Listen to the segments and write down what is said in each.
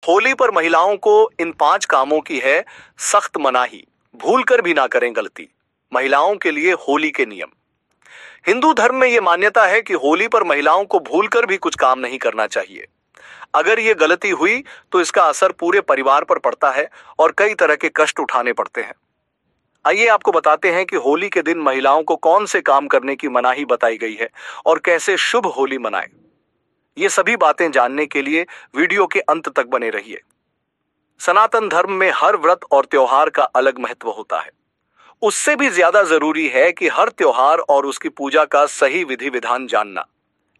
होली पर महिलाओं को इन 5 कामों की है सख्त मनाही। भूल कर भी ना करें गलती। महिलाओं के लिए होली के नियम। हिंदू धर्म में यह मान्यता है कि होली पर महिलाओं को भूलकर भी कुछ काम नहीं करना चाहिए। अगर ये गलती हुई तो इसका असर पूरे परिवार पर पड़ता है और कई तरह के कष्ट उठाने पड़ते हैं। आइए आपको बताते हैं कि होली के दिन महिलाओं को कौन से काम करने की मनाही बताई गई है और कैसे शुभ होली मनाएं। ये सभी बातें जानने के लिए वीडियो के अंत तक बने रहिए। सनातन धर्म में हर व्रत और त्योहार का अलग महत्व होता है। उससे भी ज्यादा जरूरी है कि हर त्योहार और उसकी पूजा का सही विधि विधान जानना।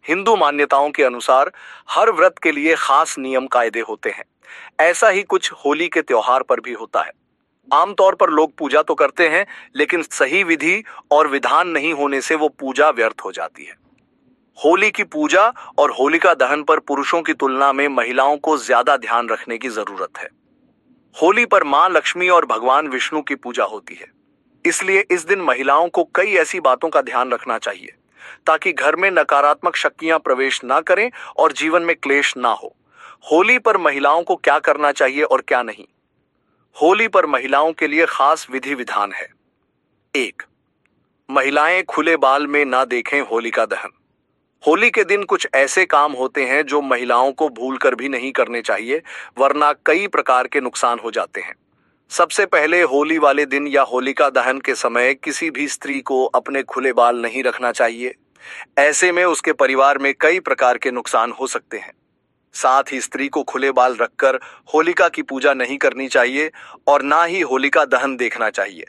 हिंदू मान्यताओं के अनुसार हर व्रत के लिए खास नियम कायदे होते हैं। ऐसा ही कुछ होली के त्योहार पर भी होता है। आमतौर पर लोग पूजा तो करते हैं, लेकिन सही विधि और विधान नहीं होने से वो पूजा व्यर्थ हो जाती है। होली की पूजा और होलिका दहन पर पुरुषों की तुलना में महिलाओं को ज्यादा ध्यान रखने की जरूरत है। होली पर मां लक्ष्मी और भगवान विष्णु की पूजा होती है, इसलिए इस दिन महिलाओं को कई ऐसी बातों का ध्यान रखना चाहिए ताकि घर में नकारात्मक शक्तियां प्रवेश ना करें और जीवन में क्लेश ना हो। होली पर महिलाओं को क्या करना चाहिए और क्या नहीं। होली पर महिलाओं के लिए खास विधि विधान है। 1. महिलाएं खुले बाल में ना देखें होलिका दहन। होली के दिन कुछ ऐसे काम होते हैं जो महिलाओं को भूलकर भी नहीं करने चाहिए, वरना कई प्रकार के नुकसान हो जाते हैं। सबसे पहले होली वाले दिन या होलिका दहन के समय किसी भी स्त्री को अपने खुले बाल नहीं रखना चाहिए। ऐसे में उसके परिवार में कई प्रकार के नुकसान हो सकते हैं। साथ ही स्त्री को खुले बाल रखकर होलिका की पूजा नहीं करनी चाहिए और ना ही होलिका दहन देखना चाहिए।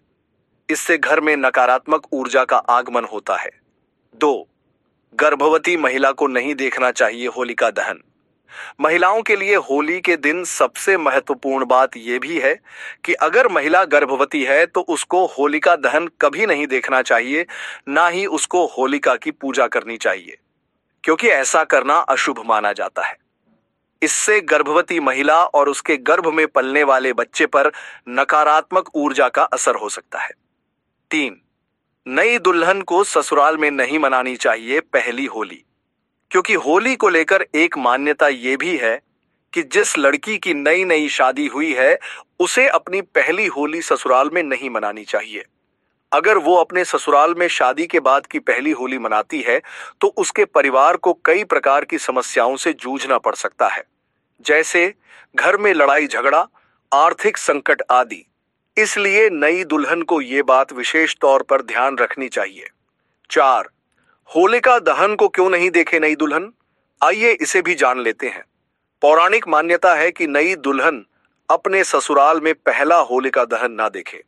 इससे घर में नकारात्मक ऊर्जा का आगमन होता है। 2. गर्भवती महिला को नहीं देखना चाहिए होलिका दहन। महिलाओं के लिए होली के दिन सबसे महत्वपूर्ण बात यह भी है कि अगर महिला गर्भवती है तो उसको होलिका दहन कभी नहीं देखना चाहिए, ना ही उसको होलिका की पूजा करनी चाहिए, क्योंकि ऐसा करना अशुभ माना जाता है। इससे गर्भवती महिला और उसके गर्भ में पलने वाले बच्चे पर नकारात्मक ऊर्जा का असर हो सकता है। 3. नई दुल्हन को ससुराल में नहीं मनानी चाहिए पहली होली, क्योंकि होली को लेकर एक मान्यता ये भी है कि जिस लड़की की नई नई शादी हुई है उसे अपनी पहली होली ससुराल में नहीं मनानी चाहिए। अगर वो अपने ससुराल में शादी के बाद की पहली होली मनाती है तो उसके परिवार को कई प्रकार की समस्याओं से जूझना पड़ सकता है, जैसे घर में लड़ाई झगड़ा, आर्थिक संकट आदि। इसलिए नई दुल्हन को ये बात विशेष तौर पर ध्यान रखनी चाहिए। 4. होलिका दहन को क्यों नहीं देखे नई दुल्हन? आइए इसे भी जान लेते हैं। पौराणिक मान्यता है कि नई दुल्हन अपने ससुराल में पहला होलिका दहन ना देखे।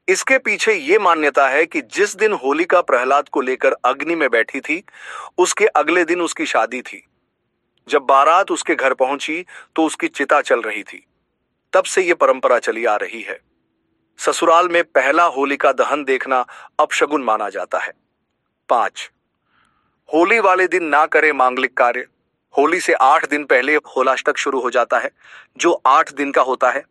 इसके पीछे ये मान्यता है कि जिस दिन होलिका प्रहलाद को लेकर अग्नि में बैठी थी, उसके अगले दिन उसकी शादी थी। जब बारात उसके घर पहुंची तो उसकी चिता चल रही थी। तब से ये परंपरा चली आ रही है। ससुराल में पहला होलिका दहन देखना अपशगुन माना जाता है। 5. होली वाले दिन ना करें मांगलिक कार्य। होली से 8 दिन पहले होलाष्टक शुरू हो जाता है, जो 8 दिन का होता है।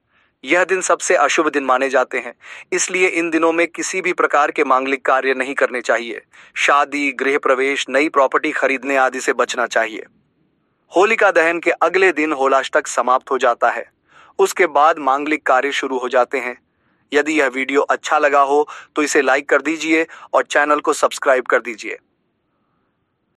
यह दिन सबसे अशुभ दिन माने जाते हैं, इसलिए इन दिनों में किसी भी प्रकार के मांगलिक कार्य नहीं करने चाहिए। शादी, गृह प्रवेश, नई प्रॉपर्टी खरीदने आदि से बचना चाहिए। होलिका दहन के अगले दिन होलाष्टक समाप्त हो जाता है। उसके बाद मांगलिक कार्य शुरू हो जाते हैं। यदि यह वीडियो अच्छा लगा हो तो इसे लाइक कर दीजिए और चैनल को सब्सक्राइब कर दीजिए।